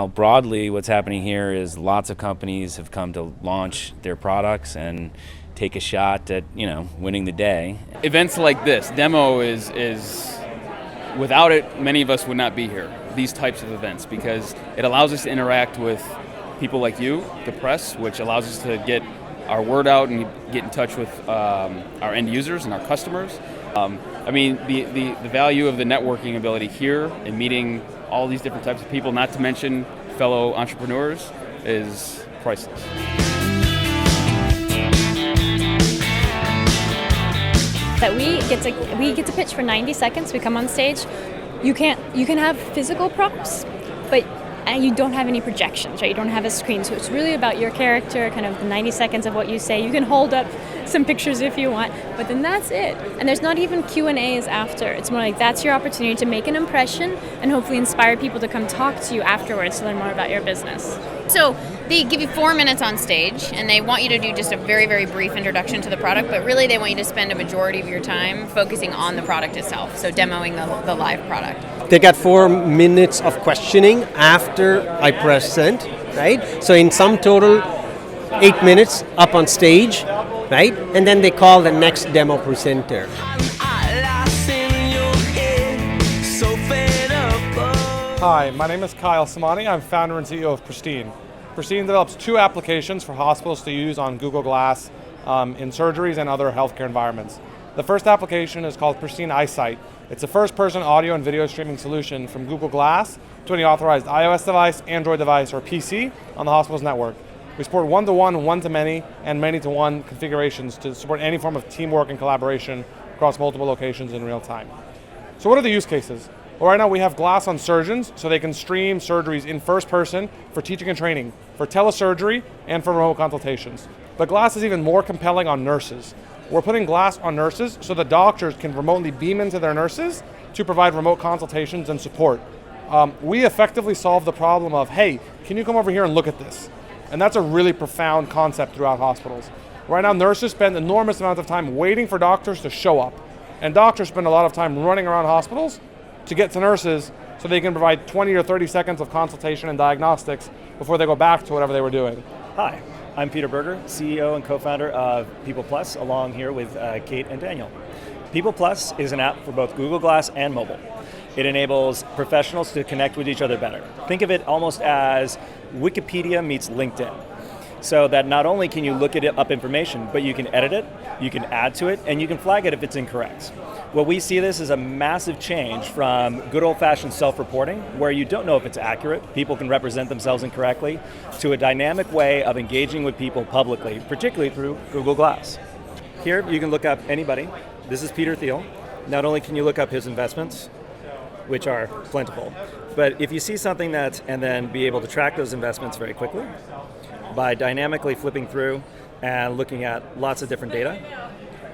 broadly what's happening here is lots of companies have come to launch their products and take a shot at, winning the day. Events like this, demo is without it, many of us would not be here, these types of events, because it allows us to interact with people like you, the press, which allows us to get our word out and get in touch with our end users and our customers. The value of the networking ability here and meeting all these different types of people, not to mention fellow entrepreneurs, is priceless. That we get to pitch for 90 seconds. We come on stage. You can have physical props, but you don't have any projections, right? You don't have a screen, so it's really about your character, kind of the 90 seconds of what you say. You can hold up some pictures if you want, but then that's it. And there's not even Q&As after. It's more like that's your opportunity to make an impression and hopefully inspire people to come talk to you afterwards to learn more about your business. So they give you 4 minutes on stage, and they want you to do just a very, very brief introduction to the product, but really they want you to spend a majority of your time focusing on the product itself, so demoing the live product. They got 4 minutes of questioning after I press send, right? So in sum total, 8 minutes up on stage, right? And then they call the next demo presenter. Hi, my name is Kyle Samani. I'm founder and CEO of Pristine. Pristine develops 2 applications for hospitals to use on Google Glass in surgeries and other healthcare environments. The first application is called Pristine Eyesight. It's a first-person audio and video streaming solution from Google Glass to any authorized iOS device, Android device, or PC on the hospital's network. We support one-to-one, one-to-many, and many-to-one configurations to support any form of teamwork and collaboration across multiple locations in real time. So what are the use cases? Well, right now we have Glass on surgeons, so they can stream surgeries in first person for teaching and training, for telesurgery, and for remote consultations. But Glass is even more compelling on nurses. We're putting Glass on nurses so the doctors can remotely beam into their nurses to provide remote consultations and support. We effectively solve the problem of, hey, can you come over here and look at this? And that's a really profound concept throughout hospitals. Right now, nurses spend enormous amounts of time waiting for doctors to show up. And doctors spend a lot of time running around hospitals to get to nurses so they can provide 20 or 30 seconds of consultation and diagnostics before they go back to whatever they were doing. Hi, I'm Peter Berger, CEO and co-founder of People Plus, along here with Kate and Daniel. People Plus is an app for both Google Glass and mobile. It enables professionals to connect with each other better. Think of it almost as Wikipedia meets LinkedIn. So that not only can you look it up information, but you can edit it, you can add to it, and you can flag it if it's incorrect. What we see this as a massive change from good old-fashioned self-reporting, where you don't know if it's accurate, people can represent themselves incorrectly, to a dynamic way of engaging with people publicly, particularly through Google Glass. Here, you can look up anybody. This is Peter Thiel. Not only can you look up his investments, which are plentiful, but if you see something and then be able to track those investments very quickly, by dynamically flipping through and looking at lots of different data.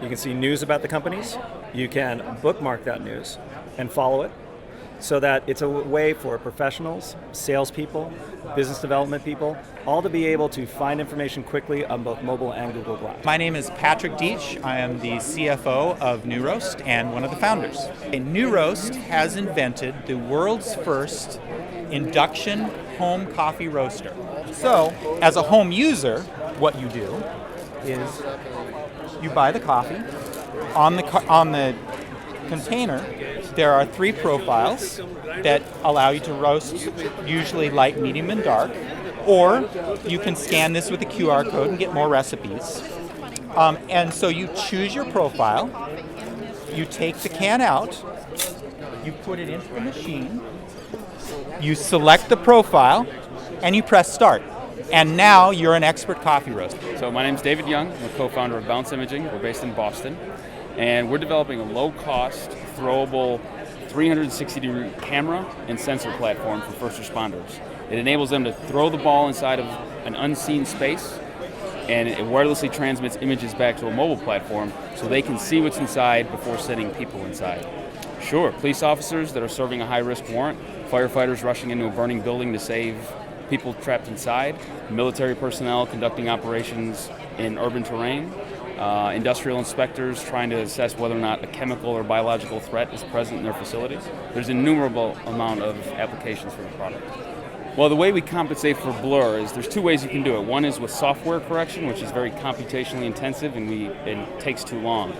You can see news about the companies. You can bookmark that news and follow it so that it's a way for professionals, salespeople, business development people, all to be able to find information quickly on both mobile and Google Glass. My name is Patrick Deitch. I am the CFO of New Roast and one of the founders. New Roast has invented the world's first induction home coffee roaster. So, as a home user, what you do is you buy the coffee. On the container, there are 3 profiles that allow you to roast, usually light, medium, and dark. Or you can scan this with a QR code and get more recipes. And so you choose your profile, you take the can out, you put it into the machine, you select the profile, and you press start. And now you're an expert coffee roaster. So my name's David Young. I'm a co-founder of Bounce Imaging. We're based in Boston. And we're developing a low-cost, throwable, 360-degree camera and sensor platform for first responders. It enables them to throw the ball inside of an unseen space, and it wirelessly transmits images back to a mobile platform so they can see what's inside before sending people inside. Sure, police officers that are serving a high-risk warrant, firefighters rushing into a burning building to save people trapped inside, military personnel conducting operations in urban terrain, industrial inspectors trying to assess whether or not a chemical or biological threat is present in their facilities. There's an innumerable amount of applications for the product. Well, the way we compensate for blur is there's two ways you can do it. One is with software correction, which is very computationally intensive and takes too long.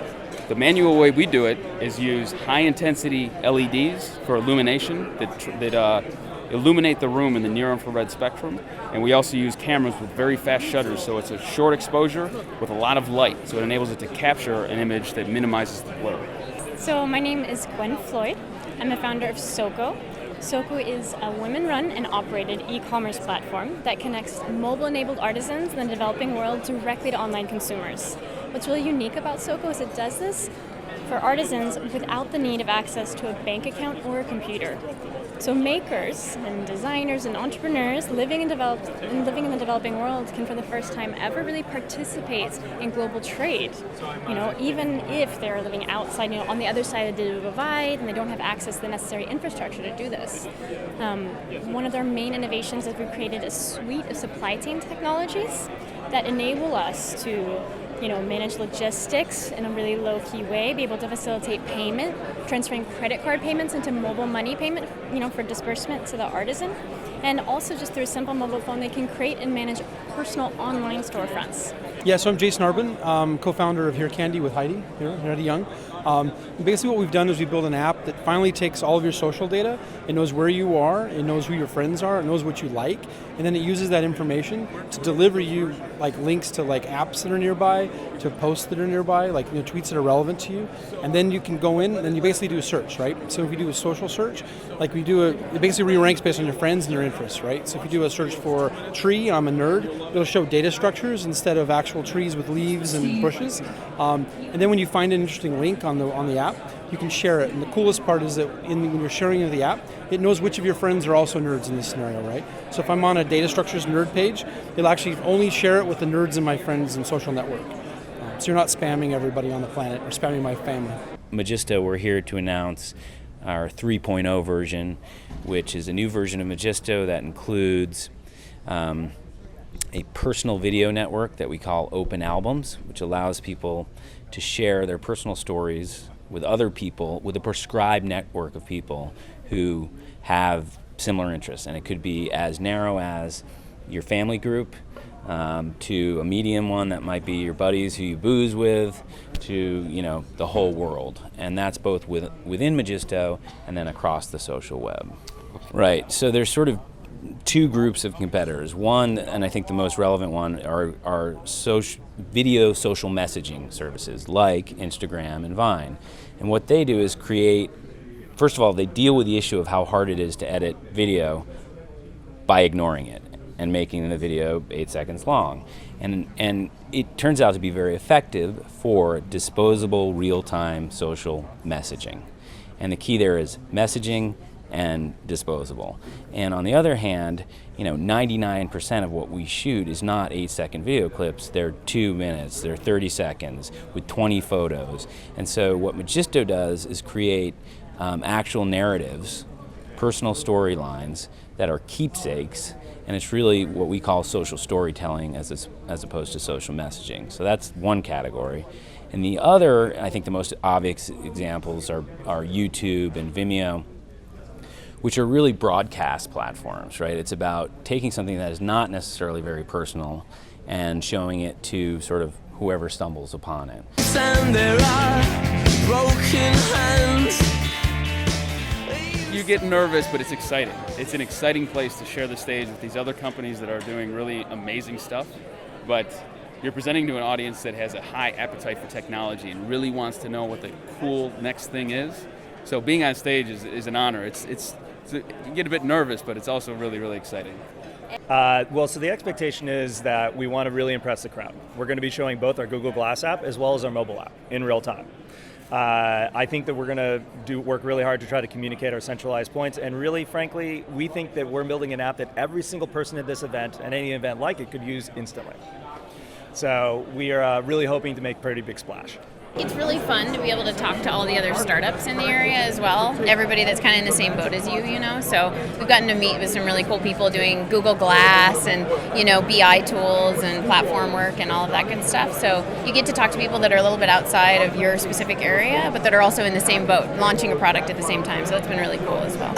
The manual way we do it is use high-intensity LEDs for illumination that illuminate the room in the near-infrared spectrum. And we also use cameras with very fast shutters, so it's a short exposure with a lot of light, so it enables it to capture an image that minimizes the blur. So my name is Gwen Floyd. I'm the founder of Soko. Soko is a women-run and operated e-commerce platform that connects mobile-enabled artisans in the developing world directly to online consumers. What's really unique about Soko is it does this for artisans without the need of access to a bank account or a computer. So makers and designers and entrepreneurs living in the developing world can for the first time ever really participate in global trade. Even if they're living outside, on the other side of the digital divide and they don't have access to the necessary infrastructure to do this. One of their main innovations is we've created a suite of supply chain technologies that enable us to manage logistics in a really low-key way, be able to facilitate payment, transferring credit card payments into mobile money payment, for disbursement to the artisan. And also just through a simple mobile phone, they can create and manage personal online storefronts. Yeah, so I'm Jason Arbin, co-founder of Here Candy with Heidi Young. Basically what we've done is we built an app that finally takes all of your social data. It knows where you are, it knows who your friends are, it knows what you like, and then it uses that information to deliver you links to apps that are nearby, to posts that are nearby, tweets that are relevant to you. And then you can go in and you basically do a search, right? So if you do a social search, it basically re-ranks based on your friends and your interests, right? So if you do a search for tree, I'm a nerd, it'll show data structures instead of actual trees with leaves and bushes. And then when you find an interesting link on the app, you can share it. And the coolest part is that when you're sharing the app, it knows which of your friends are also nerds in this scenario, right? So if I'm on a data structures nerd page, it'll actually only share it with the nerds in my friends and social network. So you're not spamming everybody on the planet or spamming my family. Magisto, we're here to announce our 3.0 version, which is a new version of Magisto that includes a personal video network that we call Open Albums, which allows people to share their personal stories with other people, with a prescribed network of people who have similar interests. And it could be as narrow as your family group, to a medium one that might be your buddies who you booze with, to the whole world. And that's both within Magisto and then across the social web. Right, so there's sort of two groups of competitors. One, and I think the most relevant one, are video social messaging services like Instagram and Vine. And what they do is first of all, they deal with the issue of how hard it is to edit video by ignoring it and making the video 8 seconds long. And it turns out to be very effective for disposable, real-time social messaging. And the key there is messaging and disposable. And on the other hand, 99% of what we shoot is not 8-second video clips. They're 2 minutes, they're 30 seconds with 20 photos. And so what Magisto does is create actual narratives, personal storylines that are keepsakes, and it's really what we call social storytelling as opposed to social messaging. So that's one category. And the other, I think the most obvious examples are YouTube and Vimeo, which are really broadcast platforms, right? It's about taking something that is not necessarily very personal and showing it to sort of whoever stumbles upon it. And there are broken hands. You get nervous, but it's exciting. It's an exciting place to share the stage with these other companies that are doing really amazing stuff, but you're presenting to an audience that has a high appetite for technology and really wants to know what the cool next thing is. So being on stage is an honor. You get a bit nervous, but it's also really, really exciting. So the expectation is that we want to really impress the crowd. We're going to be showing both our Google Glass app as well as our mobile app in real time. I think that we're going to work really hard to try to communicate our centralized points, and really, frankly, we think that we're building an app that every single person at this event and any event like it could use instantly. So we are really hoping to make a pretty big splash. It's really fun to be able to talk to all the other startups in the area as well. Everybody that's kind of in the same boat as you, So we've gotten to meet with some really cool people doing Google Glass and, BI tools and platform work and all of that good stuff. So you get to talk to people that are a little bit outside of your specific area, but that are also in the same boat, launching a product at the same time. So it's been really cool as well.